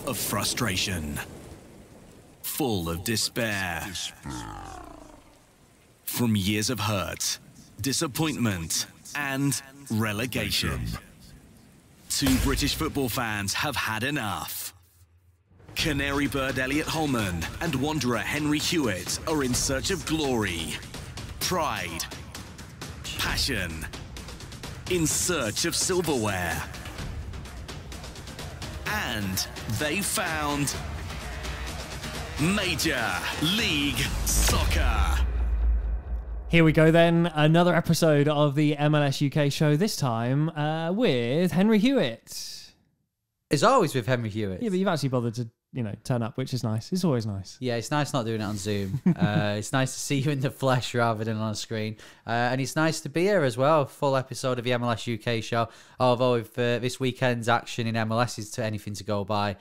of frustration, full of despair. From years of hurt, disappointment, and relegation, two British football fans have had enough. Canary bird Elliot Holman and Wanderer Henry Hewitt are in search of glory, pride, passion, in search of silverware. And they found Major League Soccer. Here we go then, another episode of the MLS UK show, this time with Henry Hewitt. As always with Henry Hewitt. Yeah, but you've actually bothered to, turn up, which is nice. It's always nice. Yeah, it's nice not doing it on Zoom. It's nice to see you in the flesh rather than on a screen. And it's nice to be here as well. Full episode of the MLS UK show. Although if this weekend's action in MLS is to anything to go by,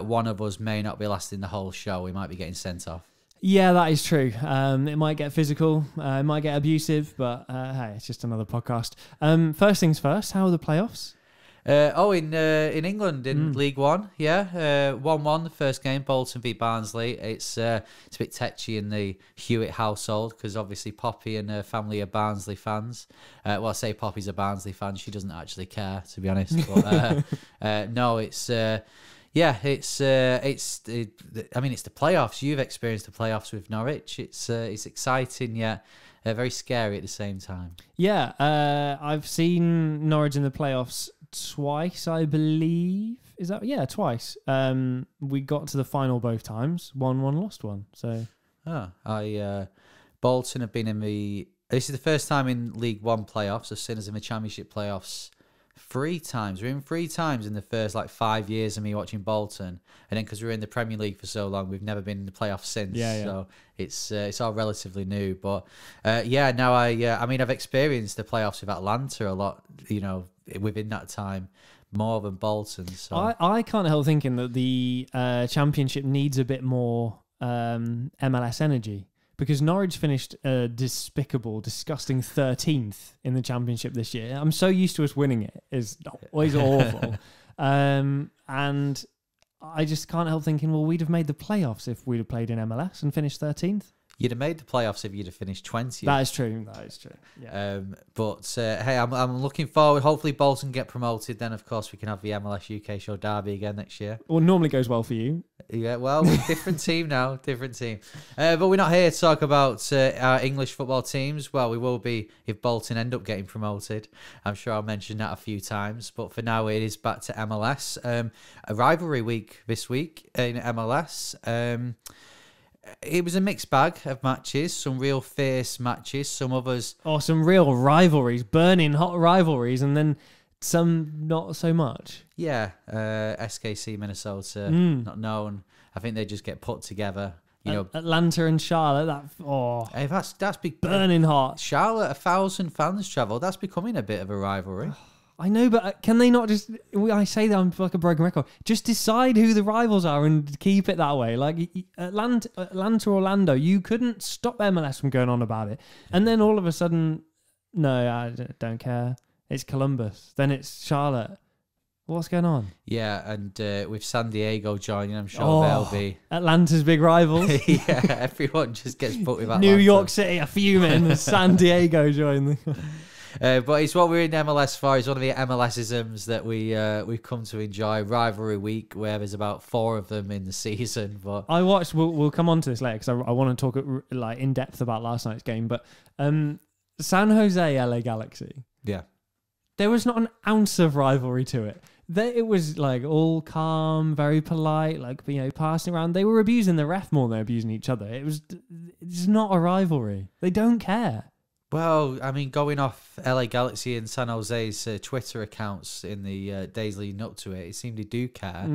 one of us may not be lasting the whole show. We might be getting sent off. Yeah, that is true. It might get physical, it might get abusive, but hey, it's just another podcast. First things first, how are the playoffs? In England, in League One, yeah. 1-1, the first game, Bolton v Barnsley. It's a bit tetchy in the Hewitt household because obviously Poppy and her family are Barnsley fans. Well, I say Poppy's a Barnsley fan. She doesn't actually care, to be honest. But no, it's... it's the playoffs. You've experienced the playoffs with Norwich. It's exciting yet very scary at the same time. Yeah, I've seen Norwich in the playoffs twice, I believe. Is that twice? We got to the final both times. Won one, lost one. So, Bolton have been in the. This is the first time in League One playoffs. I've seen us in the Championship playoffs 3 times. We're in 3 times in the first 5 years of me watching Bolton, and then because we're in the Premier League for so long, we've never been in the playoffs since. So it's all relatively new. But now I've experienced the playoffs with Atlanta a lot. Within that time, more than Bolton. So I can't help thinking that the Championship needs a bit more MLS energy. Because Norwich finished a despicable, disgusting 13th in the Championship this year. I'm so used to us winning it. It's always awful. And I just can't help thinking, well, we'd have made the playoffs if we'd have played in MLS and finished 13th. You'd have made the playoffs if you'd have finished 20th. That is true. Yeah. Hey, I'm looking forward. Hopefully Bolton get promoted. Then, of course, we can have the MLS UK show derby again next year. Well, normally goes well for you. Yeah, well, different team now. Different team. But we're not here to talk about our English football teams. Well, we will be if Bolton end up getting promoted. I'm sure I'll mention that a few times. But for now, it is back to MLS. A rivalry week this week in MLS. It was a mixed bag of matches, some real fierce matches, some others... Oh, some real rivalries, burning hot rivalries, and then some not so much. Yeah, SKC Minnesota, not known. I think they just get put together. Atlanta and Charlotte, hey, that's big, burning hot. Charlotte, 1,000 fans travel. That's becoming a bit of a rivalry. I know, but can they not just... I say that I'm like a broken record. Just decide who the rivals are and keep it that way. Like, Atlanta, Orlando, you couldn't stop MLS from going on about it. And then all of a sudden, no, I don't care. It's Columbus. Then it's Charlotte. What's going on? Yeah, and with San Diego joining, I'm sure they'll be... Atlanta's big rivals. Yeah, everyone just gets put with Atlanta. New York City are fuming. San Diego joining. But it's what we're in MLS for. It's one of the MLSisms that we've come to enjoy. Rivalry week, where there's about 4 of them in the season. But I watched. We'll come on to this later because I want to talk in depth about last night's game. But San Jose LA Galaxy. Yeah, there was not an ounce of rivalry to it. It was all calm, very polite, passing around. They were abusing the ref more than they're abusing each other. It's not a rivalry. They don't care. Well, I mean, going off LA Galaxy and San Jose's Twitter accounts in the days leading up to it, it seemed they do care.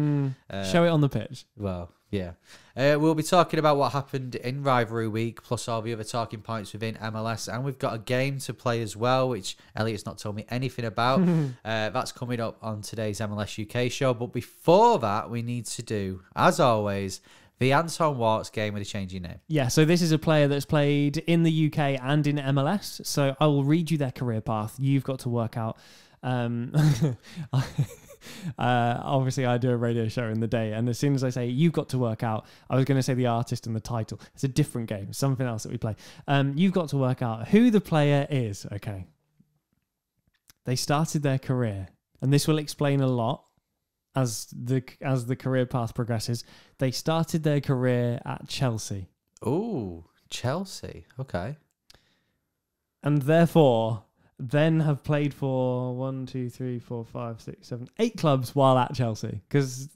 Show it on the pitch. Well, yeah. We'll be talking about what happened in Rivalry Week, plus all the other talking points within MLS. And we've got a game to play as well, which Elliot's not told me anything about. That's coming up on today's MLS UK show. But before that, we need to do, as always, the Anton Wartz game with a changing name. Yeah, so this is a player that's played in the UK and in MLS. So I will read you their career path. You've got to work out Obviously, I do a radio show in the day, and as soon as I say you've got to work out, I was going to say the artist and the title. It's a different game, something else that we play. You've got to work out who the player is. Okay. They started their career, and this will explain a lot as the career path progresses. They started their career at Chelsea. Oh, Chelsea. Okay. And therefore, then have played for 8 clubs while at Chelsea. Because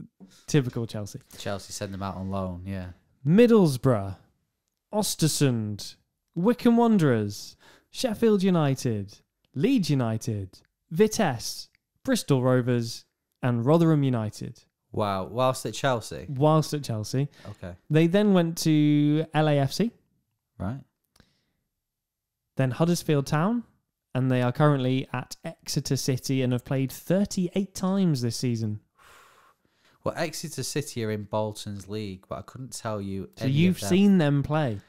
typical Chelsea. Chelsea send them out on loan, yeah. Middlesbrough, Ostersund, Wycombe Wanderers, Sheffield United, Leeds United, Vitesse, Bristol Rovers, and Rotherham United. Wow. Whilst at Chelsea? Whilst at Chelsea. Okay. They then went to LAFC. Right. Then Huddersfield Town. And they are currently at Exeter City and have played 38 times this season. Well, Exeter City are in Bolton's league, but I couldn't tell you So you've seen them play?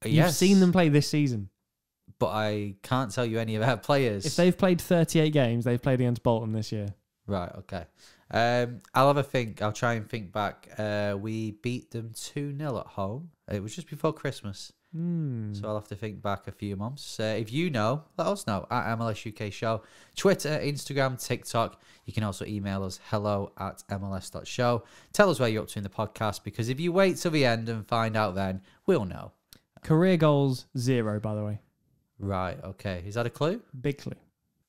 You've seen them play this season? But I can't tell you any of our players. If they've played 38 games, they've played against Bolton this year. Right, okay. I'll have a think. I'll try and think back. We beat them 2-0 at home. It was just before Christmas. So I'll have to think back a few months. If you know, let us know at MLS UK Show. Twitter, Instagram, TikTok. You can also email us hello@mls.show. Tell us where you're up to in the podcast, because if you wait till the end and find out then, we'll know. Career goals, 0, by the way. Right, okay. Is that a clue? Big clue.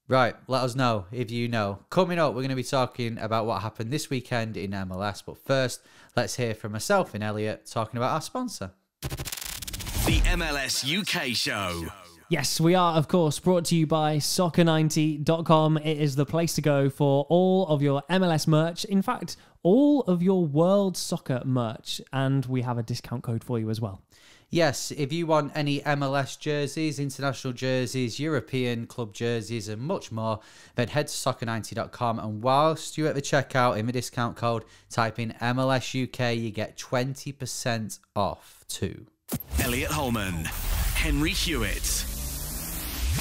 Right, let us know if you know. Coming up, we're going to be talking about what happened this weekend in MLS. But first, let's hear from myself and Elliot talking about our sponsor. The MLS UK Show. Yes, we are, of course, brought to you by soccer90.com. It is the place to go for all of your MLS merch. In fact, all of your world soccer merch. And we have a discount code for you as well. Yes, if you want any MLS jerseys, international jerseys, European club jerseys, and much more, then head to soccer90.com. And whilst you're at the checkout, in the discount code, type in MLS UK, you get 20% off too. Elliot Holman, Henry Hewitt,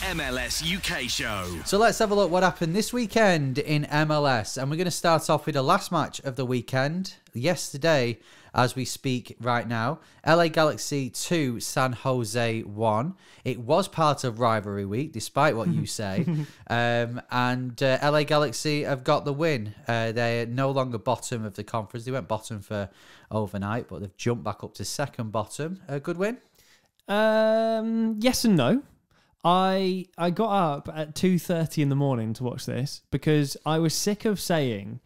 MLS UK Show. So let's have a look what happened this weekend in MLS. And we're going to start off with the last match of the weekend. Yesterday, as we speak right now, LA Galaxy 2, San Jose 1. It was part of Rivalry Week, despite what you say. And LA Galaxy have got the win. They're no longer bottom of the conference. They went bottom for overnight, but they've jumped back up to second bottom. A good win? Yes and no. I got up at 2:30 in the morning to watch this because I was sick of saying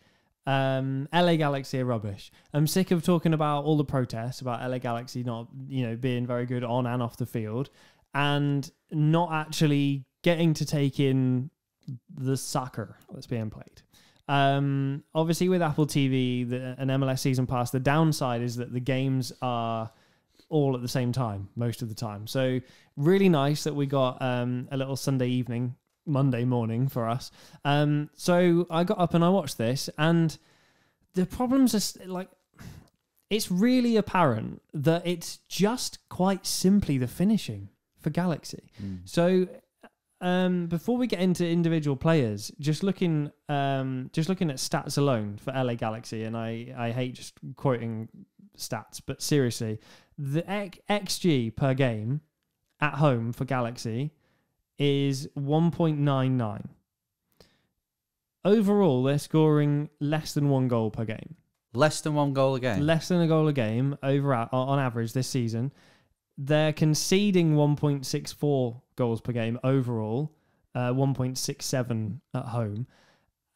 LA Galaxy are rubbish. I'm sick of talking about all the protests about LA Galaxy not, being very good on and off the field and not actually getting to take in the soccer that's being played. Obviously with Apple TV, an MLS season pass, the downside is that the games are all at the same time most of the time. So really nice that we got a little Sunday evening, Monday morning for us. So I got up and I watched this, and the problems are like, it's really apparent that it's just quite simply the finishing for Galaxy. So before we get into individual players, just looking at stats alone for LA Galaxy, and I hate just quoting stats, but seriously, the XG per game at home for Galaxy is 1.99. Overall, they're scoring less than 1 goal per game. Less than 1 goal a game? Less than a goal a game on average this season. They're conceding 1.64 goals per game overall, 1.67 at home.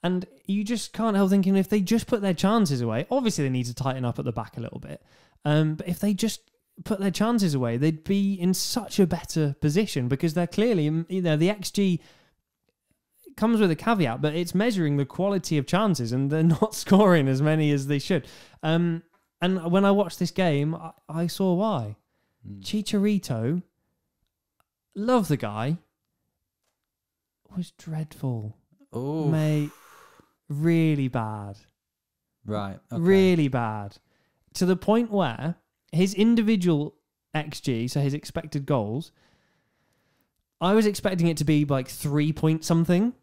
And you just can't help thinking, if they just put their chances away, obviously they need to tighten up at the back a little bit. But if they just put their chances away, they'd be in such a better position, because they're clearly, the XG comes with a caveat, but it's measuring the quality of chances, and they're not scoring as many as they should. And when I watched this game, I saw why. Chicharito, love the guy, was dreadful. Oh, mate, really bad. Right, okay. Really bad. To the point where his individual XG, so his expected goals, I was expecting it to be like 3 point something,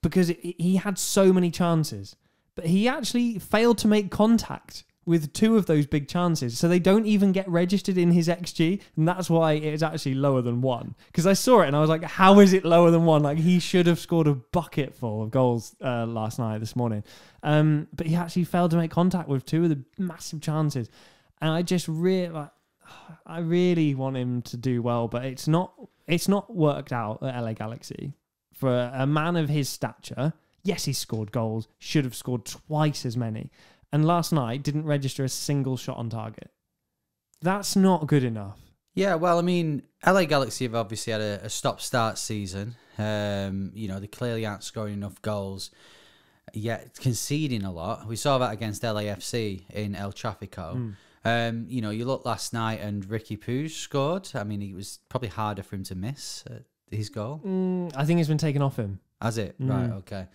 because he had so many chances, but he actually failed to make contact with 2 of those big chances. So they don't even get registered in his XG. And that's why it's actually lower than 1. Because I saw it and I was like, how is it lower than 1? Like, he should have scored a bucket full of goals this morning. But he actually failed to make contact with 2 of the massive chances. And I just I really want him to do well, but it's not worked out at LA Galaxy. For a man of his stature, yes, he scored goals, should have scored twice as many. And last night didn't register a single shot on target. That's not good enough. Yeah, well, I mean, LA Galaxy have obviously had a stop-start season. They clearly aren't scoring enough goals, yet conceding a lot. We saw that against LAFC in El Trafico. You look last night and Ricky Puig scored. I mean, it was probably harder for him to miss his goal. I think it's been taken off him. Has it? Right, okay.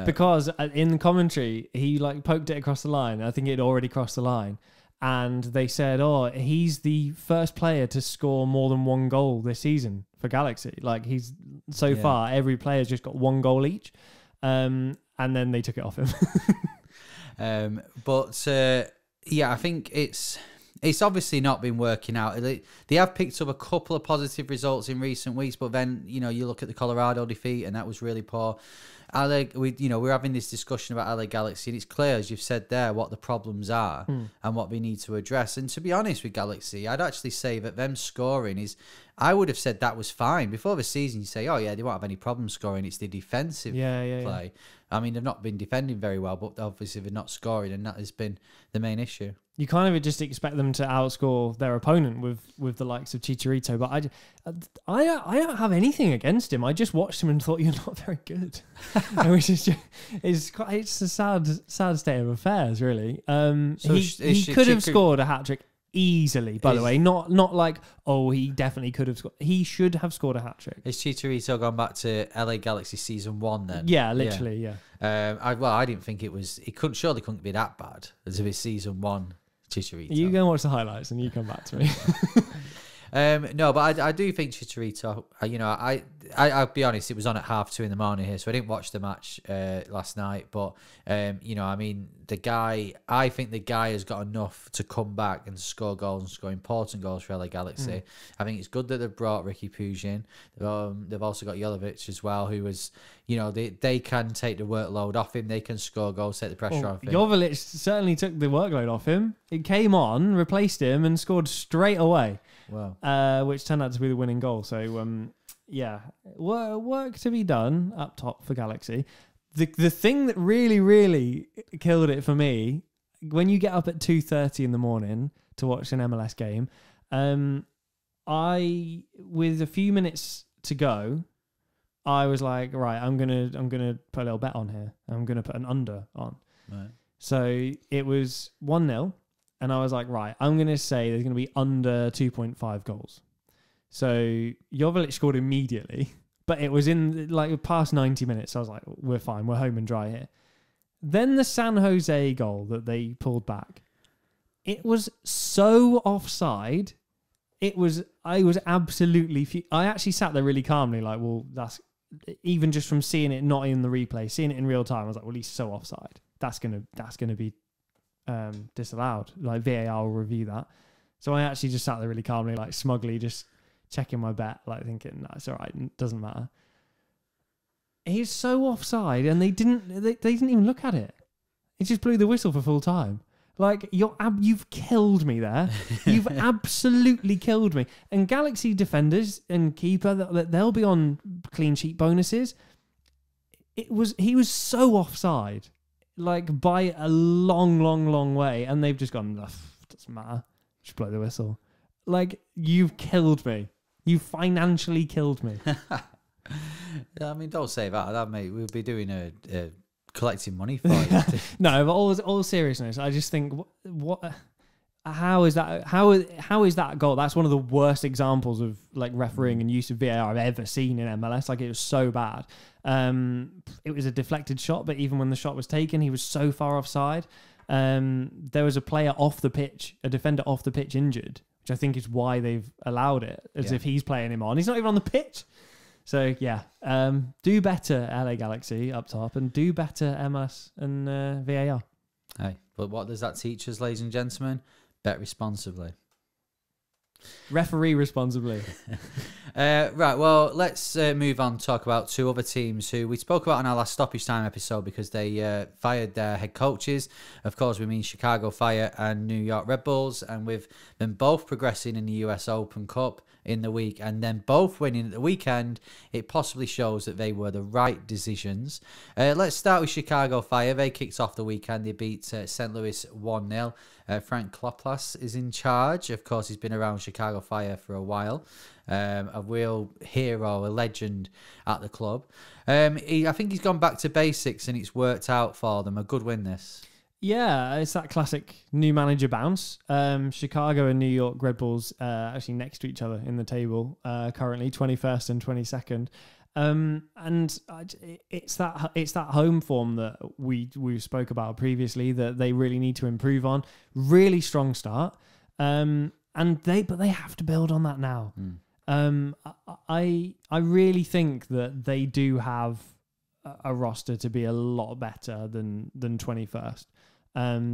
Because in the commentary, he poked it across the line. I think it had already crossed the line. And they said, he's the first player to score more than 1 goal this season for Galaxy. Like, he's so far, every player's just got 1 goal each. And then they took it off him. I think it's obviously not been working out. They have picked up a couple of positive results in recent weeks, but then, you look at the Colorado defeat and that was really poor. We're having this discussion about LA Galaxy and it's clear, as you've said there, what the problems are and what we need to address. And to be honest with Galaxy, I'd actually say that them scoring I would have said that was fine. Before the season, you say, they won't have any problem scoring. It's the defensive play. Yeah. I mean, they've not been defending very well, but obviously they're not scoring, and that has been the main issue. You kind of just expect them to outscore their opponent with the likes of Chicharito, but I don't have anything against him. I just watched him and thought, you're not very good. Which is it's a sad state of affairs, really. He could have scored a hat-trick easily, by the way. Not like, he definitely could have scored. He should have scored a hat-trick. Is Chicharito gone back to LA Galaxy season 1 then? Yeah, literally, yeah. I didn't think it was... It surely couldn't be that bad as if it's season 1 Chicharito. You go and watch the highlights and you come back to me. No, but I do think Chicharito, I'll be honest, it was on at 2:30 in the morning here, so I didn't watch the match last night. But, I think the guy has got enough to come back and score goals and score important goals for LA Galaxy. I think it's good that they've brought Ricky Puig in. They've also got Jovic as well, who was, they can take the workload off him. They can score goals, take the pressure off him. Jovic certainly took the workload off him. He came on, replaced him, and scored straight away. Wow. Which turned out to be the winning goal. So, work to be done up top for Galaxy. The thing that really, really killed it for me, when you get up at 2:30 in the morning to watch an MLS game, with a few minutes to go, I was like, right, I'm gonna put a little bet on here. I'm gonna put an under on. Right. So it was 1-0. And I was like, right, I'm going to say there's going to be under 2.5 goals. So Jovic scored immediately, but it was in past 90 minutes. So I was like, we're fine. We're home and dry here. Then the San Jose goal that they pulled back, it was so offside. I was absolutely... I actually sat there really calmly that's... Even just from seeing it not in the replay, seeing it in real time, I was like, well, he's so offside. That's gonna be disallowed. VAR will review that. So I actually just sat there really calmly, smugly just checking my bet, thinking, no, it's all right, it doesn't matter. He's so offside, and they didn't even look at it. It just blew the whistle for full time. You've killed me there. You've absolutely killed me. And Galaxy defenders and keeper, they'll be on clean sheet bonuses. He was so offside, by a long, long, long way, and they've just gone, doesn't matter, just blow the whistle. You've killed me. You financially killed me. Yeah, I mean, don't say that, mate. We'll be doing a collecting money for it. No, but all seriousness, I just think, how is that goal? That's one of the worst examples of refereeing and use of VAR I've ever seen in MLS. It was so bad. It was a deflected shot, but even when the shot was taken, he was so far offside. There was a player off the pitch, a defender off the pitch injured, which I think is why they've allowed it, as if he's playing him on. He's not even on the pitch. So yeah, do better, LA Galaxy up top, and do better, MLS and VAR. Hey, but what does that teach us, ladies and gentlemen? Bet responsibly. Referee responsibly. Right, well, let's move on to talk about two other teams who we spoke about in our last stoppage time episode because they fired their head coaches. Of course, we mean Chicago Fire and New York Red Bulls, and with them both progressing in the US Open Cup in the week and then both winning at the weekend, it possibly shows that they were the right decisions. Let's start with Chicago Fire. They kicked off the weekend. They beat St. Louis 1-0. Frank Kloplas is in charge. Of course, he's been around Chicago Fire for a while. A real hero, a legend at the club. I think he's gone back to basics and it's worked out for them. A good win, this. Yeah, it's that classic new manager bounce. Chicago and New York Red Bulls actually next to each other in the table currently, 21st and 22nd. And it's that home form that we spoke about previously that they really need to improve on. Really strong start, but they have to build on that now. I really think that they do have a roster to be a lot better than 21st.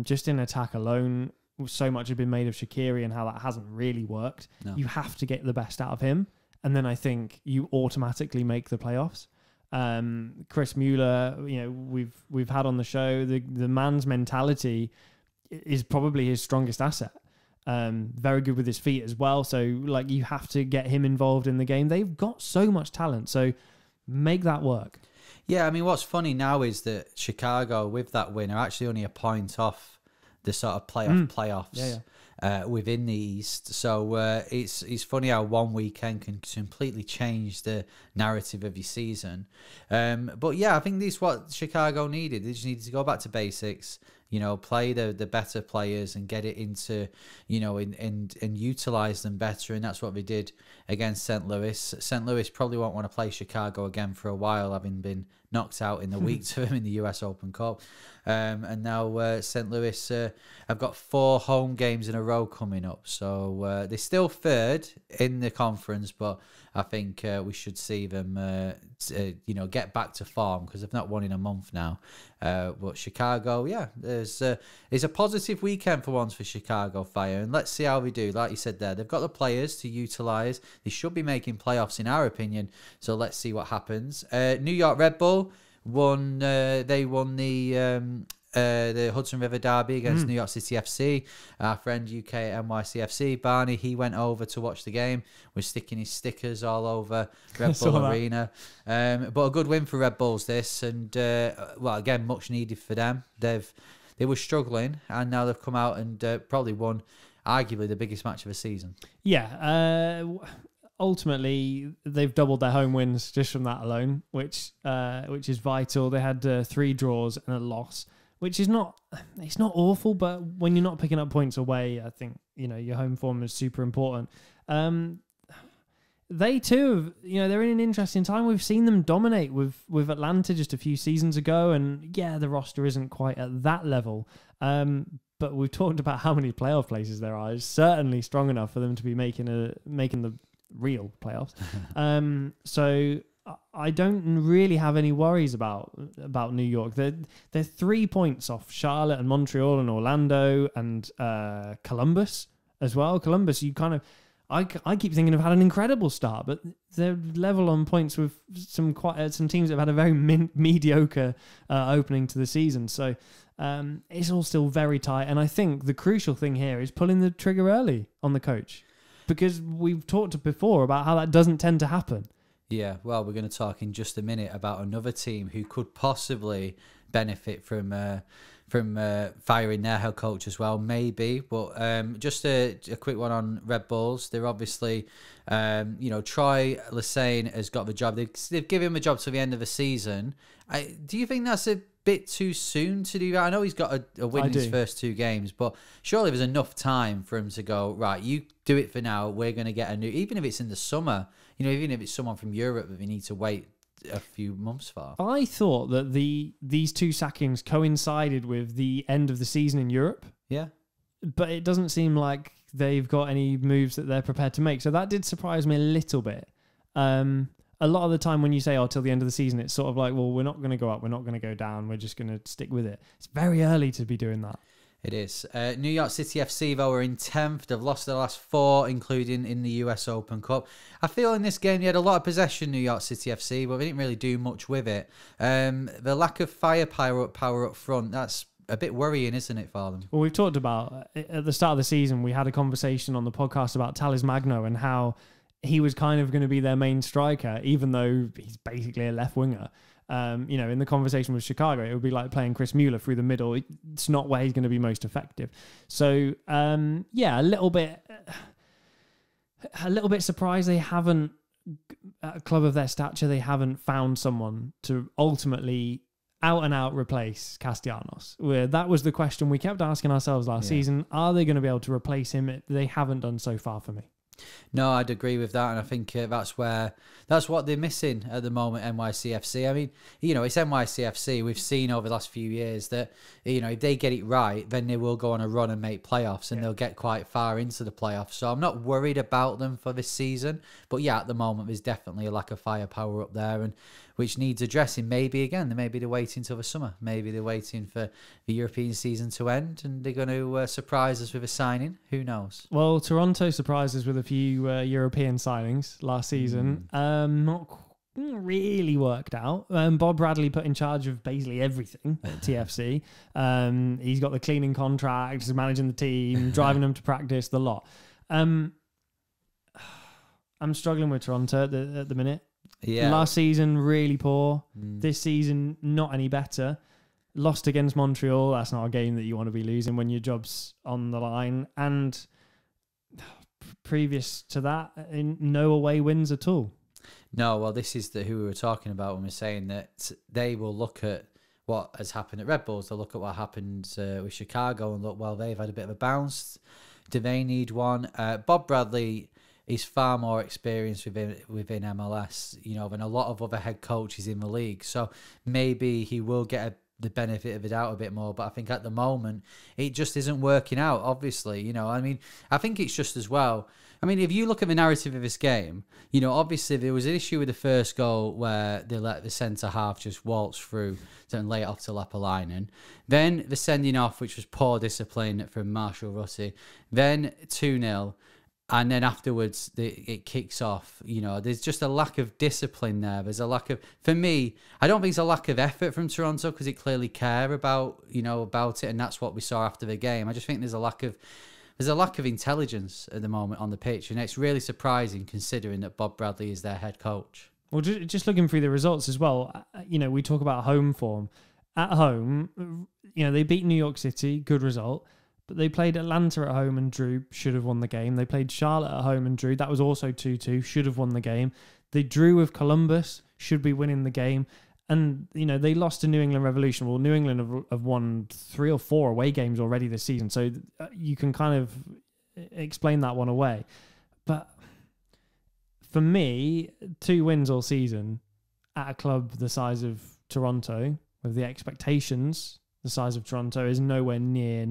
Just in attack alone, so much has been made of Shaqiri and how that hasn't really worked. No. You have to get the best out of him. And then I think you automatically make the playoffs. Chris Mueller, we've had on the show, the man's mentality is probably his strongest asset. Very good with his feet as well. So you have to get him involved in the game. They've got so much talent. So make that work. Yeah, I mean, what's funny now is that Chicago, with that win, are actually only a point off the sort of playoffs. Within the East. So it's funny how one weekend can completely change the narrative of your season. But yeah, I think this is what Chicago needed. They just needed to go back to basics, play the better players and get it into, and utilize them better. And that's what they did against St. Louis. St. Louis probably won't want to play Chicago again for a while, having been knocked out in the week to him in the US Open Cup. And now St. Louis have got 4 home games in a row coming up. So they're still third in the conference, but I think we should see them, get back to form because they've not won in a month now. But Chicago, it's a positive weekend for once for Chicago Fire. And let's see how we do. Like you said there, they've got the players to utilise. They should be making playoffs in our opinion. So let's see what happens. New York Red Bull won. They won the Hudson River Derby against New York City FC. Our friend UK NYCFC, Barney, he went over to watch the game, was sticking his stickers all over Red Bull Arena. But a good win for Red Bulls this, and again, much needed for them. They were struggling, and now they've come out and probably won arguably the biggest match of the season. Yeah, ultimately, they've doubled their home wins just from that alone, which is vital. They had 3 draws and a loss, which is not awful, but when you're not picking up points away, I think your home form is super important. They too, they're in an interesting time. We've seen them dominate with Atlanta just a few seasons ago, and the roster isn't quite at that level. But we've talked about how many playoff places there are. It's certainly strong enough for them to be making the real playoffs. So I don't really have any worries about New York. They're 3 points off Charlotte and Montreal and Orlando and Columbus as well. Columbus, I keep thinking have had an incredible start, but they're level on points with some teams that have had a very mediocre opening to the season. So it's all still very tight. And I think the crucial thing here is pulling the trigger early on the coach, because we've talked before about how that doesn't tend to happen. Yeah, well, we're going to talk in just a minute about another team who could possibly benefit from firing their head coach as well, maybe. But just a quick one on Red Bulls. They're obviously, Troy Lesane has got the job. They've given him a job till the end of the season. Do you think that's a bit too soon to do that? I know he's got a win in his first 2 games, but surely there's enough time for him to go, right, you do it for now. We're going to get a new, even if it's in the summer, even if it's someone from Europe that we need to wait a few months for. I thought that these 2 sackings coincided with the end of the season in Europe. Yeah. But it doesn't seem like they've got any moves that they're prepared to make. So that did surprise me a little bit. a lot of the time when you say, till the end of the season, it's sort of like, well, we're not going to go up, we're not going to go down, we're just going to stick with it. It's very early to be doing that. It is. New York City FC, though, are in 10th. They've lost their last 4, including in the US Open Cup. I feel in this game, they had a lot of possession, New York City FC, but they didn't really do much with it. The lack of firepower up front, that's a bit worrying, isn't it, for them? Well, we've talked about, at the start of the season, we had a conversation on the podcast about Talismagno Magno and how he was kind of going to be their main striker, even though he's basically a left winger. In the conversation with Chicago, it would be like playing Chris Mueller through the middle. It's not where he's going to be most effective. So, a little bit surprised they haven't, at a club of their stature, they haven't found someone to ultimately out and out replace Castellanos. Where that was the question we kept asking ourselves last season. Are they going to be able to replace him? They haven't done so far for me. No, I'd agree with that, and I think that's what they're missing at the moment. NYCFC. I mean, it's NYCFC. We've seen over the last few years that if they get it right, then they will go on a run and make playoffs, and they'll get quite far into the playoffs. So I'm not worried about them for this season. But at the moment, there's definitely a lack of firepower up there, and which needs addressing. Maybe they're waiting till the summer. Maybe they're waiting for the European season to end, and they're going to surprise us with a signing. Who knows? Well, Toronto surprised us with a few European signings last season. Not really worked out. Bob Bradley put in charge of basically everything at TFC. He's got the cleaning contract, he's managing the team, driving them to practice, the lot. I'm struggling with Toronto at the minute. Yeah. Last season, really poor. This season, not any better. Lost against Montreal. That's not a game that you want to be losing when your job's on the line. And previous to that, no away wins at all. No, well, this is who we were talking about when we were saying that they will look at what has happened at Red Bulls. They'll look at what happened with Chicago and look, well, they've had a bit of a bounce. Do they need one? Bob Bradley is far more experienced within MLS, than a lot of other head coaches in the league. So maybe he will get the benefit of the doubt a bit more. But I think at the moment, it just isn't working out, obviously. I think it's just as well. If you look at the narrative of this game, obviously there was an issue with the first goal where they let the centre-half just waltz through and lay it off to Lapalainen. Then the sending off, which was poor discipline from Marshall Rossi. Then 2-0. And then afterwards, it kicks off. There's just a lack of discipline there. There's a lack of, for me, I don't think it's a lack of effort from Toronto because it clearly care about it, and that's what we saw after the game. I just think there's a lack of intelligence at the moment on the pitch, and it's really surprising considering that Bob Bradley is their head coach. Well, just looking through the results as well, we talk about home form. At home, they beat New York City, good result. But they played Atlanta at home and drew, should have won the game. They played Charlotte at home and drew. That was also 2-2, should have won the game. They drew with Columbus, should be winning the game. And, they lost to New England Revolution. Well, New England have won 3 or 4 away games already this season. So you can kind of explain that one away. But for me, 2 wins all season at a club the size of Toronto, with the expectations the size of Toronto, is nowhere near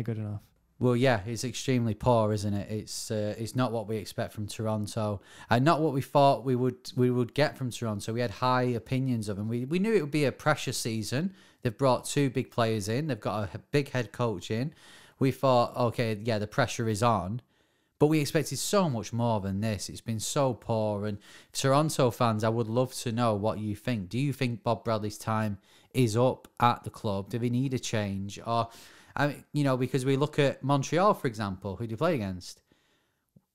good enough. Well, yeah, it's extremely poor, isn't it? It's not what we expect from Toronto, and not what we thought we would get from Toronto. We had high opinions of them. We knew it would be a pressure season. They've brought 2 big players in. They've got a big head coach in. We thought, okay, yeah, the pressure is on. But we expected so much more than this. It's been so poor. And Toronto fans, I would love to know what you think. Do you think Bob Bradley's time is up at the club? Do they need a change? Or, because we look at Montreal, for example, who do you play against?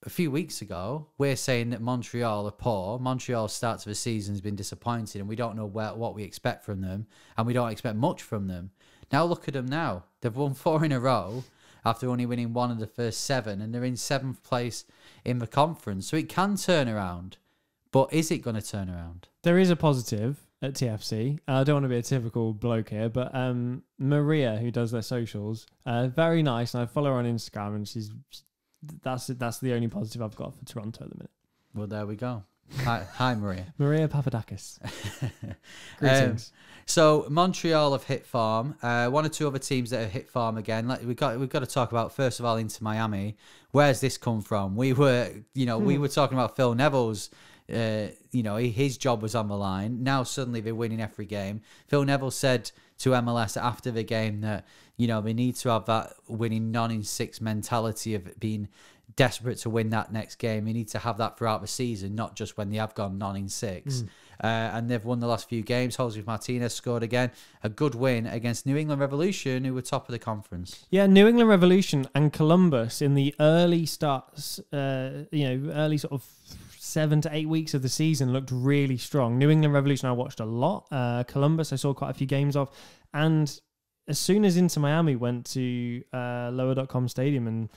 A few weeks ago, we're saying that Montreal are poor. Montreal's start to the season has been disappointing, and we don't know what we expect from them, and we don't expect much from them. Now look at them now. They've won 4 in a row after only winning 1 of the first 7, and they're in 7th place in the conference. So it can turn around, but is it going to turn around? There is a positive at TFC. I don't want to be a typical bloke here, but Maria, who does their socials, very nice, and I follow her on Instagram, and that's the only positive I've got for Toronto at the minute. Well, there we go. Hi, Maria. Maria Papadakis. Greetings. So Montreal have hit form. 1 or 2 other teams that have hit form again. We've got to talk about, first of all, Inter Miami. Where's this come from? We were talking about Phil Neville's his job was on the line. Now suddenly they're winning every game. Phil Neville said to MLS after the game that, they need to have that winning 9-in-6 mentality of being desperate to win that next game. You need to have that throughout the season, not just when they have gone 9-in-6. And they've won the last few games. Jose Martinez scored again. A good win against New England Revolution, who were top of the conference. Yeah, New England Revolution and Columbus in the early starts, early sort of 7 to 8 weeks of the season looked really strong. New England Revolution I watched a lot. Columbus I saw quite a few games of. And as soon as Inter Miami went to Lower.com Stadium and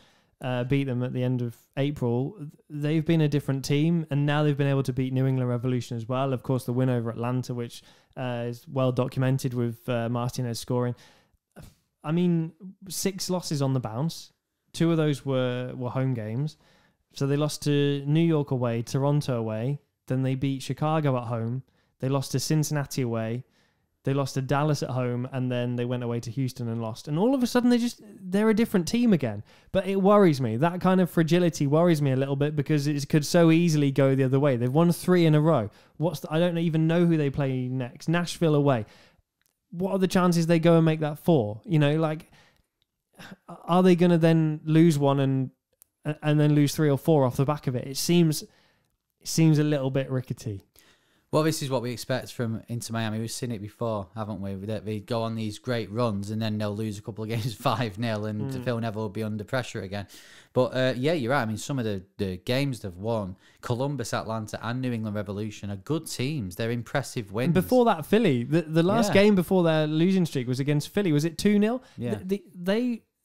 beat them at the end of April, they've been a different team, and now they've been able to beat New England Revolution as well. Of course, the win over Atlanta, which is well documented with Martinez scoring. 6 losses on the bounce. 2 of those were home games. So they lost to New York away, Toronto away, then they beat Chicago at home, they lost to Cincinnati away, they lost to Dallas at home, and then they went away to Houston and lost. And all of a sudden, they're a different team again. But it worries me. That kind of fragility worries me a little bit because it could so easily go the other way. They've won 3 in a row. I don't even know who they play next. Nashville away. What are the chances they go and make that 4? Are they going to then lose one and then lose 3 or 4 off the back of it? It seems a little bit rickety. Well, this is what we expect from Inter Miami. We've seen it before, haven't we? They go on these great runs and then they'll lose a couple of games 5-0 and Phil Neville will be under pressure again. But you're right. Some of the games they've won, Columbus, Atlanta and New England Revolution are good teams. They're impressive wins. And before that, Philly, the last game before their losing streak was against Philly. Was it 2-0? Yeah.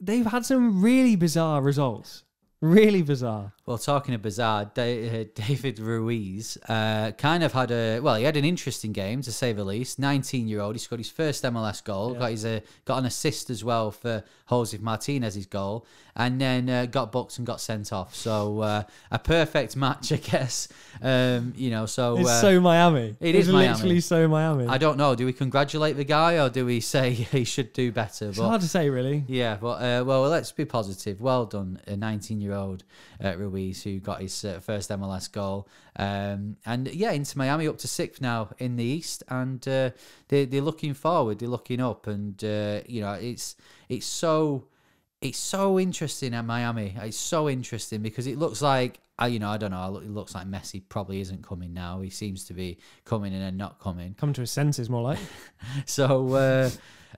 They've had some really bizarre results. Really bizarre. Well, talking of bizarre, David Ruiz kind of had he had an interesting game, to say the least. 19-year-old, he scored his first MLS goal, got an assist as well for Jose Martinez's goal, and then got booked and got sent off. So a perfect match, I guess. It's so Miami. It's Miami. Literally so Miami. I don't know. Do we congratulate the guy or do we say he should do better? It's hard to say, really. Yeah, but let's be positive. Well done, a 19-year-old Ruiz, who got his first MLS goal. Inter Miami up to 6th now in the East, and they're looking forward, they're looking up, and it's so interesting at Miami. It's so interesting because it looks like I don't know. It looks like Messi probably isn't coming now. He seems to be coming and then not coming. Come to his senses, more like. So.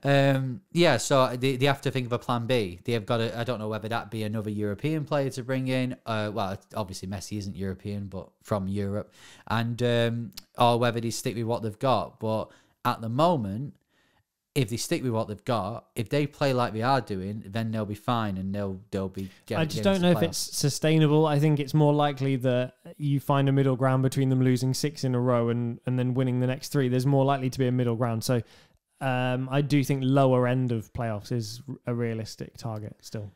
So they have to think of a plan B. They have got to, I don't know whether that be another European player to bring in. Obviously Messi isn't European, but from Europe, and or whether they stick with what they've got. But at the moment, if they stick with what they've got, if they play like they are doing, then they'll be fine and they'll be. I just don't know if it's sustainable. I think it's more likely that you find a middle ground between them losing 6 in a row and then winning the next 3. There's more likely to be a middle ground. So. I do think lower end of playoffs is a realistic target still.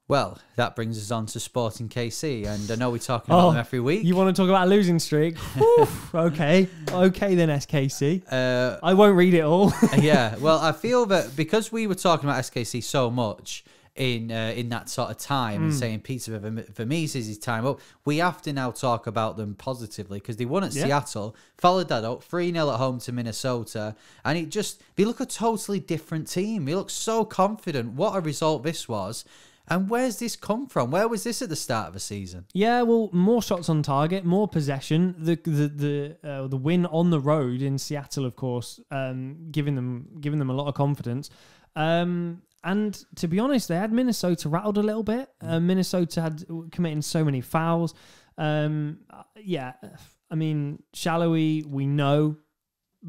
Well, that brings us on to Sporting KC, and I know we're talking about them every week. You want to talk about a losing streak? Okay then, SKC. I won't read it all. Yeah, well, I feel that because we were talking about SKC so much in that sort of time and saying Peter Vermees is his time up, we have to now talk about them positively because they won at Seattle, followed that up 3-0 at home to Minnesota, and they look a totally different team. They look so confident. What a result this was. And where's this come from? Where was this at the start of the season? Yeah, well, more shots on target, more possession. The win on the road in Seattle, of course, giving them a lot of confidence. And to be honest, they had Minnesota rattled a little bit. Minnesota had committing so many fouls. Shallowy, we know,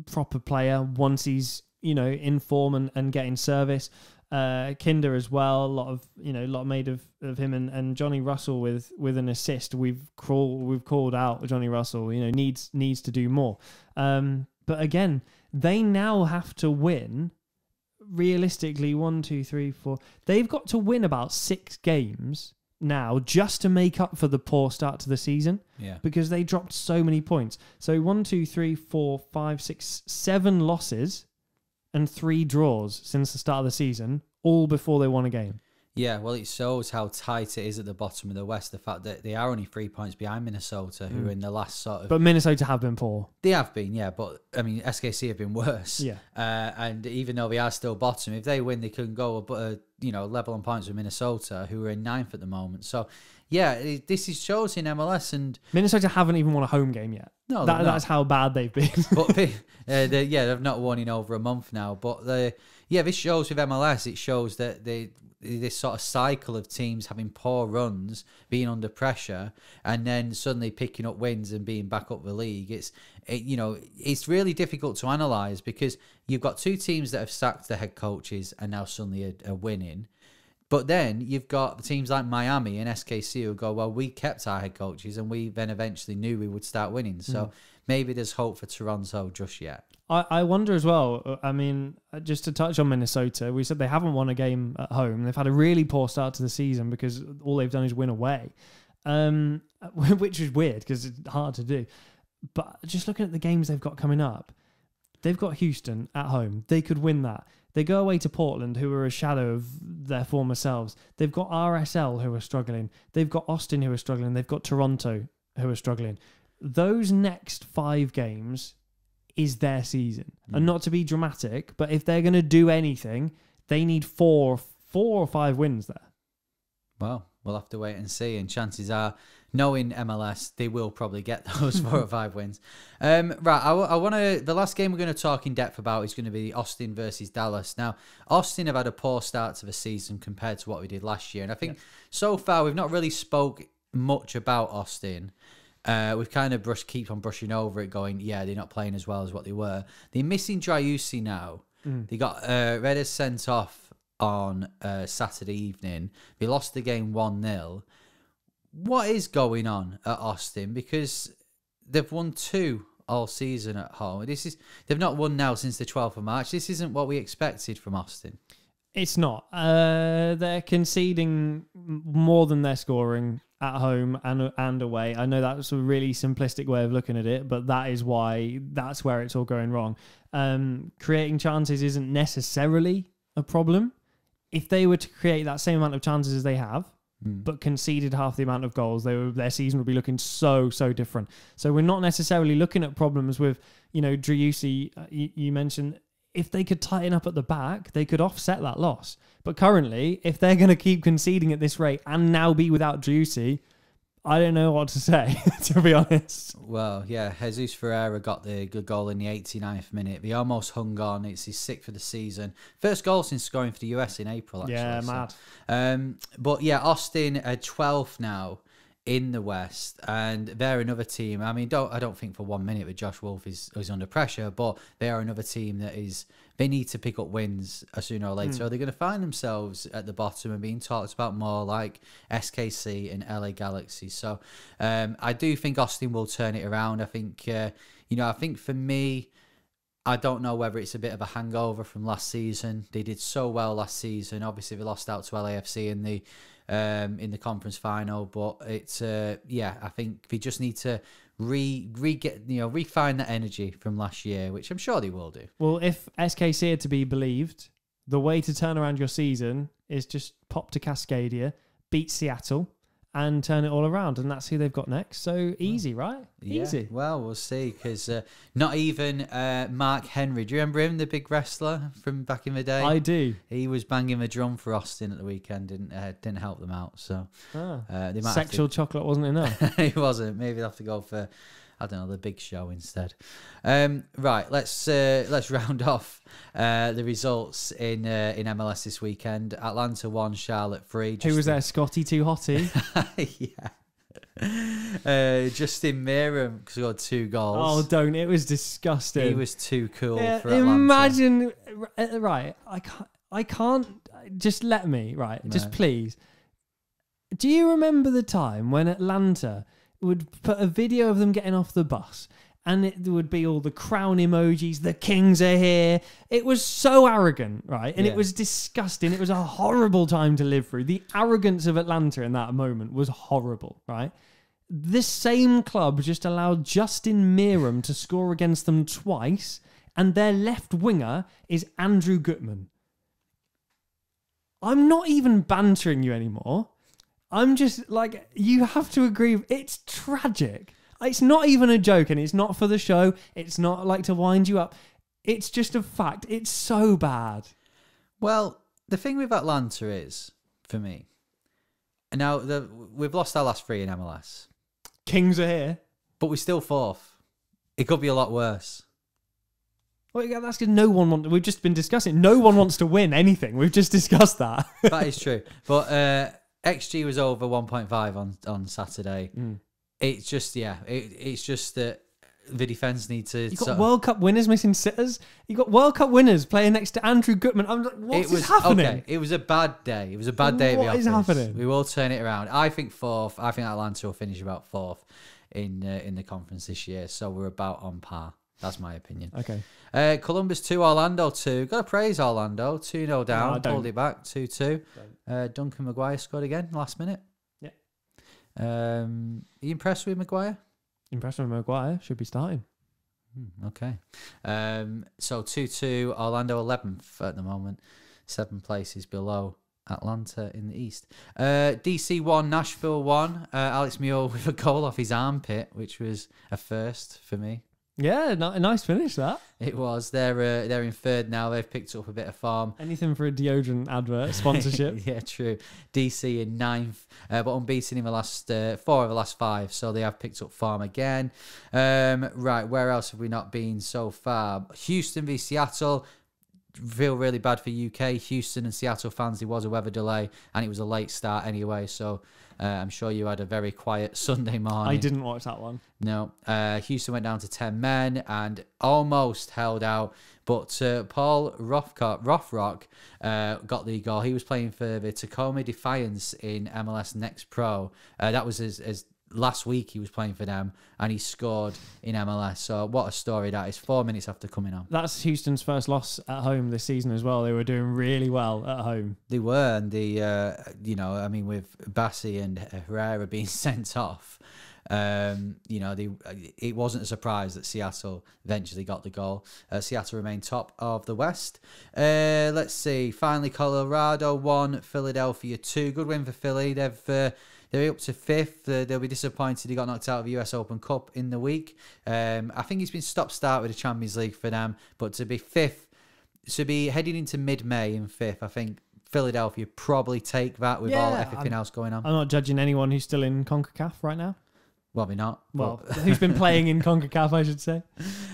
proper player once he's in form and getting service. Kinder as well. A lot made of him and Johnny Russell with an assist. We've called out Johnny Russell. Needs to do more. But again, they now have to win. Realistically, 1, 2, 3, 4. They've got to win about 6 games now just to make up for the poor start to the season. Yeah. Because they dropped so many points. So 1, 2, 3, 4, 5, 6, 7 losses and 3 draws since the start of the season, all before they won a game. Yeah, well, it shows how tight it is at the bottom of the West. The fact that they are only 3 points behind Minnesota, who are in the last sort of... But Minnesota have been poor. They have been, yeah. But, I mean, SKC have been worse. Yeah. And even though they are still bottom, if they win, they can go, level on points with Minnesota, who are in 9th at the moment. So, yeah, this shows in MLS. And Minnesota haven't even won a home game yet. No, that's how bad they've been. But they've not won in over a month now. But this shows with MLS. It shows that this sort of cycle of teams having poor runs, being under pressure, and then suddenly picking up wins and being back up the league. It's really difficult to analyse because you've got two teams that have sacked the head coaches and now suddenly are winning. But then you've got teams like Miami and SKC who go, well, we kept our head coaches and we then eventually knew we would start winning. So maybe there's hope for Toronto just yet. I wonder as well, I mean, just to touch on Minnesota, we said they haven't won a game at home. They've had a really poor start to the season because all they've done is win away, which is weird because it's hard to do. But just looking at the games they've got coming up, they've got Houston at home. They could win that. They go away to Portland, who are a shadow of their former selves. They've got RSL, who are struggling. They've got Austin, who are struggling. They've got Toronto, who are struggling. Those next 5 games is their season. And not to be dramatic, but if they're going to do anything, they need 4 or 5 wins there. Well, we'll have to wait and see. And chances are, knowing MLS, they will probably get those 4 or 5 wins. Right, I want to... The last game we're going to talk in depth about is going to be Austin versus Dallas. Now, Austin have had a poor start to the season compared to what we did last year. And I think so far, we've not really spoke much about Austin. We've kind of keep on brushing over it, going, yeah, they're not playing as well as what they were. They're missing Driussi now. They got Redes sent off on Saturday evening. They lost the game 1-0. What is going on at Austin? Because they've won 2 all season at home. They've not won now since the 12th of March. This isn't what we expected from Austin. It's not. They're conceding more than they're scoring at home and away. I know that's a really simplistic way of looking at it, but that's where it's all going wrong. Creating chances isn't necessarily a problem. If they were to create that same amount of chances as they have, but conceded half the amount of goals, their season would be looking so different. So we're not necessarily looking at problems with, Driussi. You mentioned if they could tighten up at the back, they could offset that loss. But currently, if they're going to keep conceding at this rate and now be without Driussi, I don't know what to say, to be honest. Well, yeah, Jesus Ferreira got the good goal in the 89th minute. He almost hung on. It's his 6th for the season. First goal since scoring for the US in April, actually. Yeah, mad. But yeah, Austin are 12th now in the West, and they're another team. I mean, I don't think for 1 minute that Josh Wolf is under pressure, but they are another team they need to pick up wins sooner or later. Or they're going to find themselves at the bottom and being talked about more like SKC and LA Galaxy. So I do think Austin will turn it around. I think, I think for me, I don't know whether it's a bit of a hangover from last season. They did so well last season. Obviously, they lost out to LAFC in the conference final, but it's I think they just need to refine that energy from last year, which I'm sure they will do. Well, if SKC are to be believed, the way to turn around your season is just pop to Cascadia, beat Seattle, and turn it all around, and that's who they've got next. So easy, right? Yeah. Easy. Well, we'll see, because not even Mark Henry. Do you remember him, the big wrestler from back in the day? I do. He was banging the drum for Austin at the weekend. Didn't help them out. So they might sexual chocolate wasn't enough. It wasn't. Maybe they'll have to go for, I don't know, the big show instead. Right, let's round off the results in MLS this weekend. Atlanta 1, Charlotte 3. Who was there? Scotty Too Hotty? Yeah. Justin Meram scored 2 goals. Oh, don't. It was disgusting. He was too cool for Atlanta. Imagine, right, I can't, just let me, right, No. just please. Do you remember the time when Atlanta would put a video of them getting off the bus and it would be all the crown emojis, the kings are here. It was so arrogant, right? And It was disgusting. It was a horrible time to live through. The arrogance of Atlanta in that moment was horrible, right? This same club just allowed Justin Meram to score against them twice, and their left winger is Andrew Gutman. I'm not even bantering you anymore. I'm just like, you have to agree. It's tragic. It's not even a joke, and it's not for the show. It's not like to wind you up. It's just a fact. It's so bad. Well, the thing with Atlanta is, for me, now we've lost our last 3 in MLS. Kings are here. But we're still 4th. It could be a lot worse. Well, yeah, that's because no one wants... We've just been discussing. No one wants to win anything. We've just discussed that. That is true. But XG was over 1.5 on Saturday. It's just, it's just that the defence need to... You've got World Cup winners missing sitters. You've got World Cup winners playing next to Andrew Gutman. I'm like, what is happening? Okay, it was a bad day. It was a bad day at the office. What is happening? We will turn it around. I think 4th. I think Atlanta will finish about 4th in the conference this year. So we're about on par. That's my opinion. Okay. Columbus 2, Orlando 2. Got to praise Orlando. 2-0 down. Pulled it back. 2-2. Duncan Maguire scored again last minute. Yeah. Are you impressed with Maguire? Impressed with Maguire. Should be starting. Okay. So 2-2. Orlando 11th at the moment. 7 places below Atlanta in the East. DC 1, Nashville 1. Alex Mule with a goal off his armpit, which was a first for me. Yeah, a nice finish that. It was. They're in 3rd now. They've picked up a bit of form. Anything for a deodorant advert sponsorship. Yeah, true. DC in 9th, but unbeaten in the last 4 of the last 5, so they have picked up form again. Right, where else have we not been so far? Houston v Seattle. Feel really bad for UK. Houston and Seattle fans, there was a weather delay and it was a late start anyway, so I'm sure you had a very quiet Sunday morning. I didn't watch that one. No. Houston went down to 10 men and almost held out, but Paul Rothrock got the goal. He was playing for the Tacoma Defiance in MLS Next Pro. That was his last week he was playing for them, and he scored in MLS. So what a story that is, 4 minutes after coming on. That's Houston's first loss at home this season as well. They were doing really well at home. They were, and with Bassi and Herrera being sent off, it wasn't a surprise that Seattle eventually got the goal. Seattle remained top of the West. Let's see. Finally, Colorado 1, Philadelphia 2. Good win for Philly. They're up to 5th. They'll be disappointed he got knocked out of the US Open Cup in the week. I think it's been stop-start with the Champions League for them, but to be 5th, to be heading into mid-May in 5th, I think Philadelphia probably take that with everything else going on. I'm not judging anyone who's still in CONCACAF right now. Well, we're not. Well, who's been playing in CONCACAF, I should say.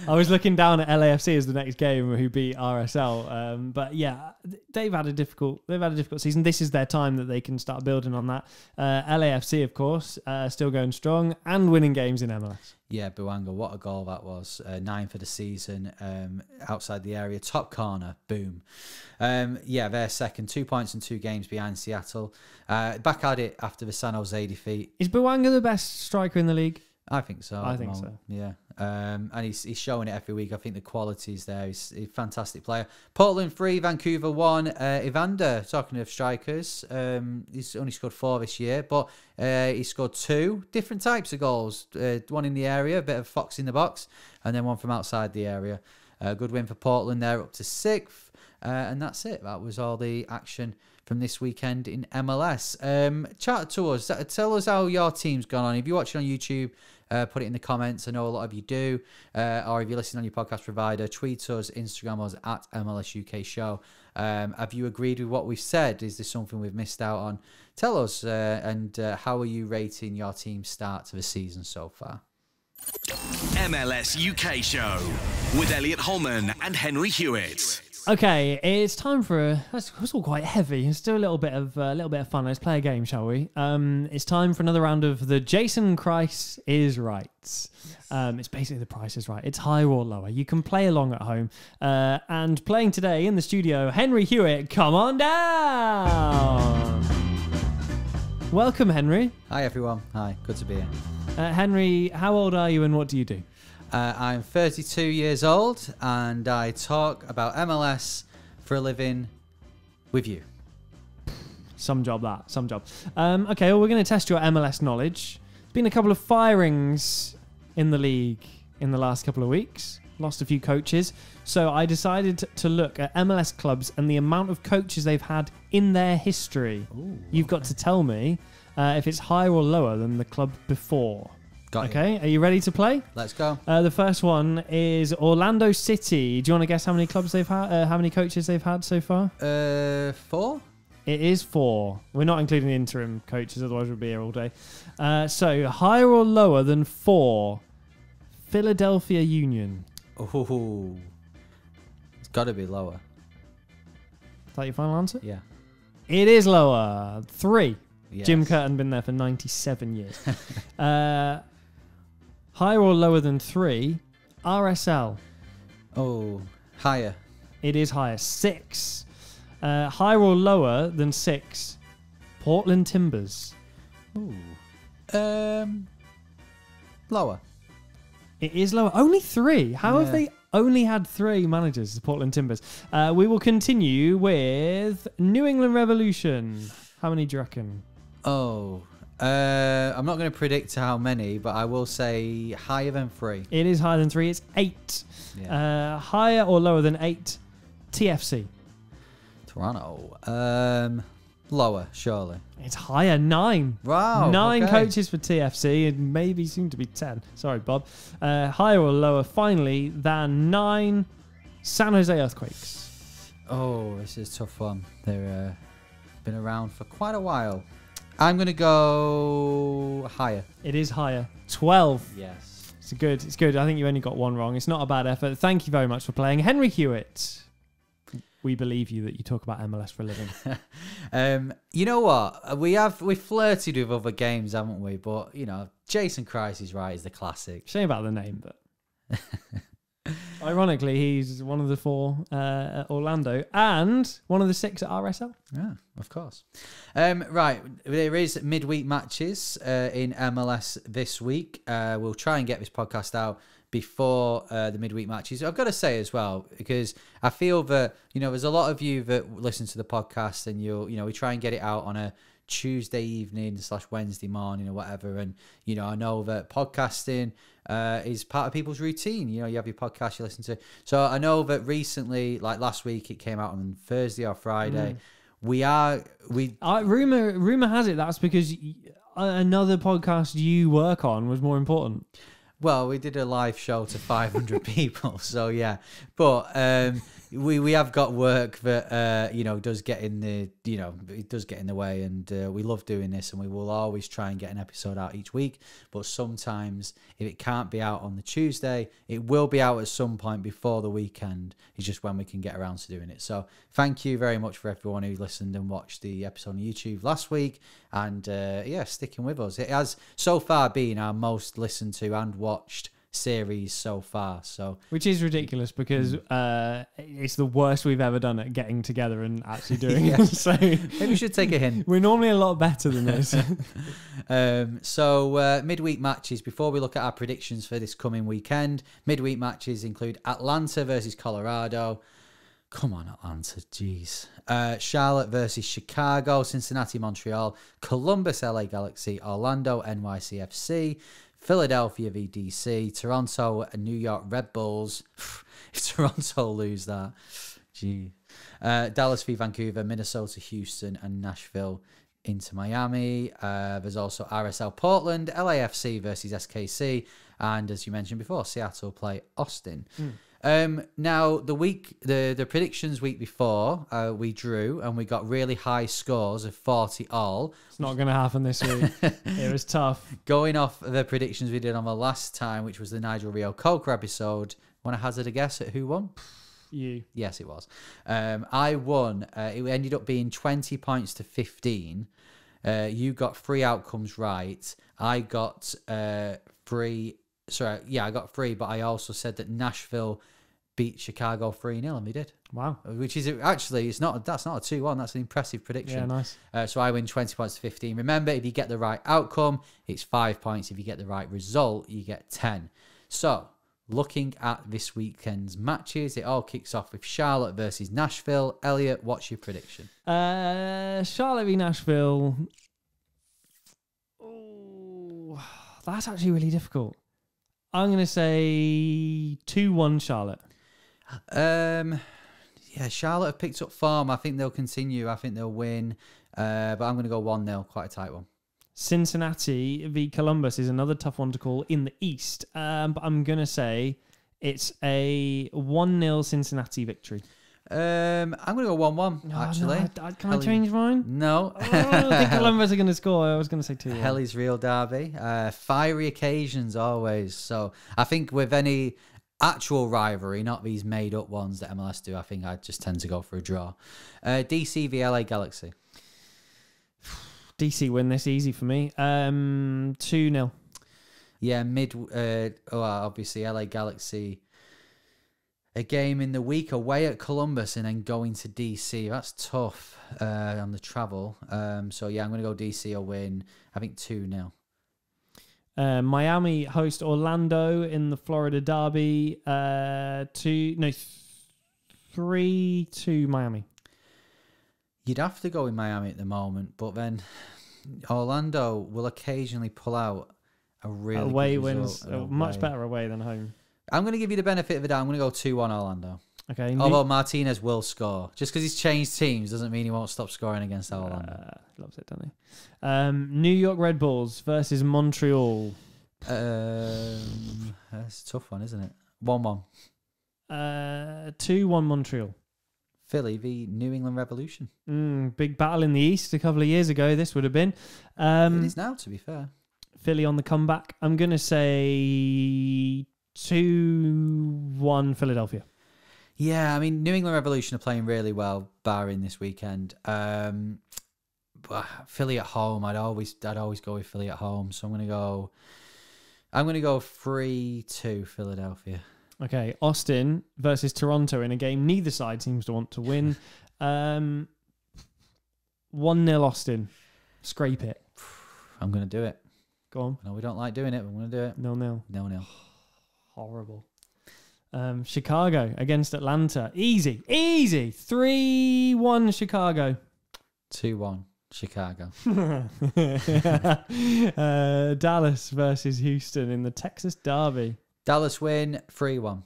I was looking down at LAFC as the next game, who beat RSL. But yeah, they've had a difficult season. This is their time that they can start building on that. LAFC, of course, still going strong and winning games in MLS. Yeah, Buanga, what a goal that was. 9 for the season, outside the area, top corner, boom. They're second, 2 points in 2 games behind Seattle. Back at it after the San Jose defeat. Is Buanga the best striker in the league? I think so. I think so. Yeah. And he's showing it every week. I think the quality's there. He's a fantastic player. Portland 3, Vancouver 1. Evander, talking of strikers, he's only scored 4 this year, but he scored 2 different types of goals. One in the area, a bit of fox in the box, and then one from outside the area. Good win for Portland. They're up to 6th. And that's it. That was all the action from this weekend in MLS. Chat to us. Tell us how your team's gone on. If you're watching on YouTube, put it in the comments. I know a lot of you do. Or if you're listening on your podcast provider, tweet us, Instagram us at MLS UK Show. Have you agreed with what we've said? Is there something we've missed out on? Tell us. And how are you rating your team's start to the season so far? MLS UK Show with Elliot Holman and Henry Hewitt. Okay, it's time for it's all quite heavy. Let's do a little bit of fun. Let's play a game, shall we? It's time for another round of the Jason Christ is right. Yes. It's basically the Price is Right. It's higher or lower. You can play along at home. And playing today in the studio, Henry Hewitt. Come on down. Welcome, Henry. Hi, everyone. Hi, good to be here. Henry, how old are you and what do you do? I'm 32 years old and I talk about MLS for a living with you. Some job. Okay, well, we're going to test your MLS knowledge. There's been a couple of firings in the league in the last couple of weeks. lost a few coaches. So I decided to look at MLS clubs and the amount of coaches they've had in their history. Ooh, You've got to tell me if it's higher or lower than the club before. got Okay, are you ready to play? Let's go. The first one is Orlando City. Do you want to guess how many clubs they've had? How many coaches they've had so far? 4? It is 4. We're not including the interim coaches, otherwise we'll be here all day. So higher or lower than 4? Philadelphia Union. Oh, it's got to be lower. Is that your final answer? Yeah. It is lower. 3. Yes. Jim Curtin been there for 97 years. Higher or lower than 3? RSL. Oh, higher. It is higher. 6. Higher or lower than 6? Portland Timbers. Ooh. Lower. It is lower. Only 3. How have Yeah. they only had 3 managers, the Portland Timbers? We will continue with New England Revolution. How many do you reckon? Oh, I'm not going to predict how many, but I will say higher than 3. It is higher than 3. It's 8. Yeah. Higher or lower than 8? TFC. Toronto. Lower, surely. It's higher. 9. Wow. 9 okay. coaches for TFC and maybe soon to be 10. Sorry, Bob. Higher or lower, finally, than 9 San Jose Earthquakes. Oh, this is a tough one. They've been around for quite a while. I'm going to go higher. It is higher. 12. Yes. It's good. It's good. I think you only got one wrong. It's not a bad effort. Thank you very much for playing. Henry Hewitt. We believe you that you talk about MLS for a living. You know what? We've flirted with other games, haven't we? But, you know, Jason Christ is right is the classic. Shame about the name, but ironically, he's one of the 4 at Orlando and one of the 6 at RSL. Yeah, of course. Right, there is midweek matches in MLS this week. We'll try and get this podcast out before the midweek matches. I've got to say as well, because I feel that, you know, there's a lot of you that listen to the podcast and we try and get it out on a Tuesday evening / Wednesday morning or whatever. And, you know, I know that podcasting is part of people's routine. You know, you have your podcast you listen to. So I know that recently, like last week, it came out on Thursday or Friday. Rumor has it that's because another podcast you work on was more important. Well, we did a live show to 500 people, so yeah. But we have got work that does get in the it does get in the way, and we love doing this, and we will always try and get an episode out each week. But sometimes, if it can't be out on the Tuesday, it will be out at some point before the weekend. It's just when we can get around to doing it. So thank you very much for everyone who listened and watched the episode on YouTube last week, and sticking with us. It has so far been our most listened to and watched series so far, so which is ridiculous because it's the worst we've ever done at getting together and actually doing it. So maybe we should take a hint. We're normally a lot better than this. So midweek matches, before we look at our predictions for this coming weekend, midweek matches include Atlanta versus Colorado. Come on, Atlanta, jeez. Charlotte versus Chicago, Cincinnati, Montreal, Columbus, LA Galaxy, Orlando, NYCFC, Philadelphia v DC, Toronto and New York Red Bulls. If Toronto lose that, gee. Dallas v Vancouver, Minnesota, Houston, and Nashville into Miami. There's also RSL Portland, LAFC versus SKC, and as you mentioned before, Seattle play Austin. Now the predictions week before we drew and we got really high scores of 40 all. It's not going to happen this week. It was tough. Going off the predictions we did on the last time, which was the Nigel Rio Coker episode, want to hazard a guess at who won? You. Yes, it was. I won. It ended up being 20 points to 15. You got 3 outcomes right. I got 3. Sorry, yeah, I got 3, but I also said that Nashville beat Chicago 3-0, and they did. Wow. Which is actually, that's not a 2-1. That's an impressive prediction. Yeah, nice. So I win 20 points to 15. Remember, if you get the right outcome, it's 5 points. If you get the right result, you get 10. So, looking at this weekend's matches, it all kicks off with Charlotte versus Nashville. Elliot, what's your prediction? Charlotte v Nashville. Oh, that's actually really difficult. I'm going to say 2-1 Charlotte. Yeah, Charlotte have picked up form. I think they'll continue. I think they'll win. But I'm going to go 1-0, quite a tight one. Cincinnati v Columbus is another tough one to call in the East. But I'm going to say it's a 1-0 Cincinnati victory. I'm going to go 1-1, actually. No, can I change mine? No. I think Columbus are going to score. I was going to say 2-1. Helly's real derby. Fiery occasions always. So I think with any actual rivalry, not these made-up ones that MLS do, I think I just tend to go for a draw. DC v LA Galaxy. DC win this easy for me. 2-0. Yeah, obviously LA Galaxy. A game in the week away at Columbus and then going to DC. That's tough on the travel. So yeah, I'm going to go DC will win. I think 2-0. Miami host Orlando in the Florida Derby. 3-2 Miami. You'd have to go in Miami at the moment, but then Orlando will occasionally pull out a really away good wins result. much better away than home. I'm going to give you the benefit of the doubt. I'm going to go 2-1 Orlando. Okay. Although Martinez will score. Just because he's changed teams doesn't mean he won't stop scoring against Orlando. Loves it, doesn't he? New York Red Bulls versus Montreal. That's a tough one, isn't it? 1-1. 2-1 Montreal. Philly v New England Revolution. Big battle in the East a couple of years ago, this would have been. It is now, to be fair. Philly on the comeback. I'm going to say 2-1 Philadelphia. Yeah, I mean, New England Revolution are playing really well, barring this weekend. But Philly at home, I'd always go with Philly at home. So I'm going to go 3-2 Philadelphia. Okay, Austin versus Toronto in a game neither side seems to want to win. 1-0 Austin. Scrape it. I'm going to do it. Go on. No, we don't like doing it, but I'm going to do it. 0-0. 0-0. Horrible. Chicago against Atlanta. Easy. 3-1 Chicago. 2-1 Chicago. Dallas versus Houston in the Texas Derby. Dallas win 3-1.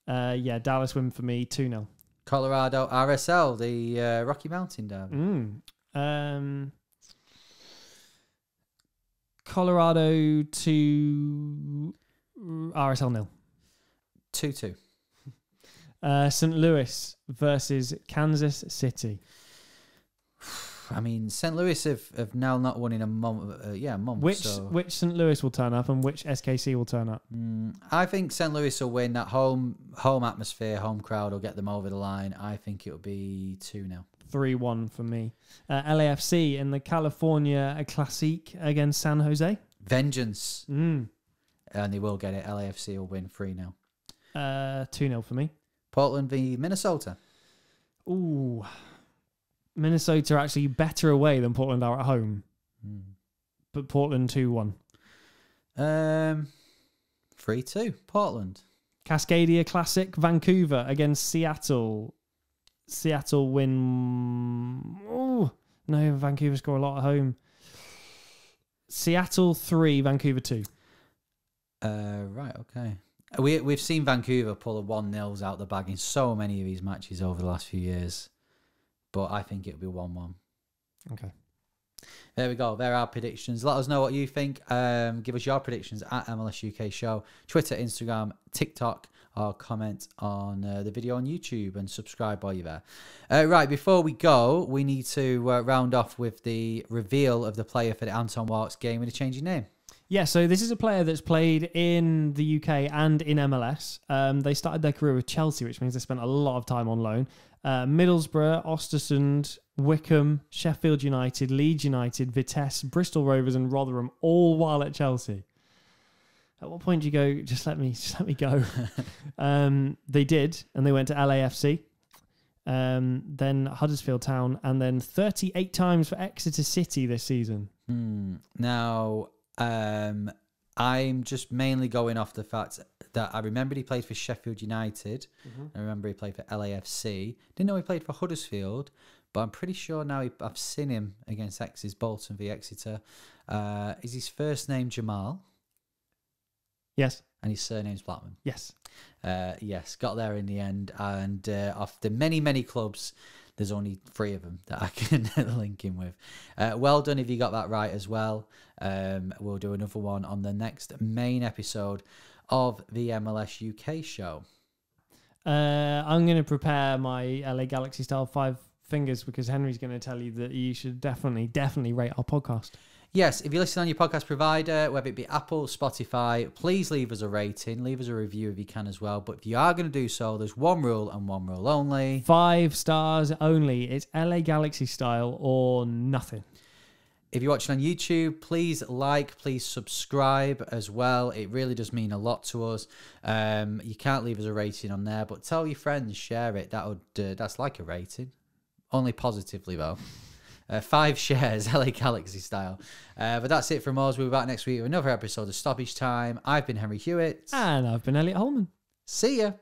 Yeah, Dallas win for me 2-0. Colorado RSL, the Rocky Mountain Derby. Colorado to RSL 0. 2-2. St. Louis versus Kansas City. I mean, St. Louis have now not won in a month. A month. Which St. Louis will turn up and which SKC will turn up? I think St. Louis will win. That home atmosphere, home crowd will get them over the line. I think it'll be 2-0. 3-1 for me. LAFC in the California Classique against San Jose. Vengeance. And they will get it. LAFC will win 3-0. 2-0 for me. Portland v Minnesota. Ooh. Minnesota are actually better away than Portland are at home. But Portland 2-1. 3-2. Portland. Cascadia Classic, Vancouver against Seattle. Seattle win. Oh, no, Vancouver score a lot at home. Seattle 3, Vancouver 2. Right, okay. We've seen Vancouver pull the 1-0s out the bag in so many of these matches over the last few years. But I think it'll be 1-1. Okay. There we go. There are our predictions. Let us know what you think. Give us your predictions at MLS UK Show. Twitter, Instagram, TikTok, or comment on the video on YouTube and subscribe while you're there. Right, before we go, we need to round off with the reveal of the player for the Anton Walkes game with a change in name. Yeah, so this is a player that's played in the UK and in MLS. They started their career with Chelsea, which means they spent a lot of time on loan. Middlesbrough, Östersund, Wickham, Sheffield United, Leeds United, Vitesse, Bristol Rovers and Rotherham, all while at Chelsea. At what point do you go, just let me go? They did, and they went to LAFC, then Huddersfield Town, and then 38 times for Exeter City this season. Now, I'm just mainly going off the fact that I remember he played for Sheffield United. I remember he played for LAFC. Didn't know he played for Huddersfield, but I'm pretty sure now I've seen him against Bolton v Exeter. Is his first name Jamal? Yes. And his surname's Blackman. Yes. Yes, got there in the end. And after many, many clubs, there's only 3 of them that I can link him with. Well done if you got that right as well. We'll do another one on the next main episode of the MLS UK show. I'm going to prepare my LA Galaxy style 5 fingers because Henry's going to tell you that you should definitely rate our podcast. Yes, if you listen on your podcast provider, whether it be Apple, Spotify, please leave us a rating, leave us a review if you can as well. But if you are going to do so, there's one rule and one rule only. 5 stars only. It's LA Galaxy style or nothing. If you're watching on YouTube, please please subscribe as well. It really does mean a lot to us. You can't leave us a rating on there, but tell your friends, share it. That's like a rating. Only positively, though. 5 shares, LA Galaxy style. But that's it from us. We'll be back next week with another episode of Stoppage Time. I've been Henry Hewitt. And I've been Elliot Holman. See ya.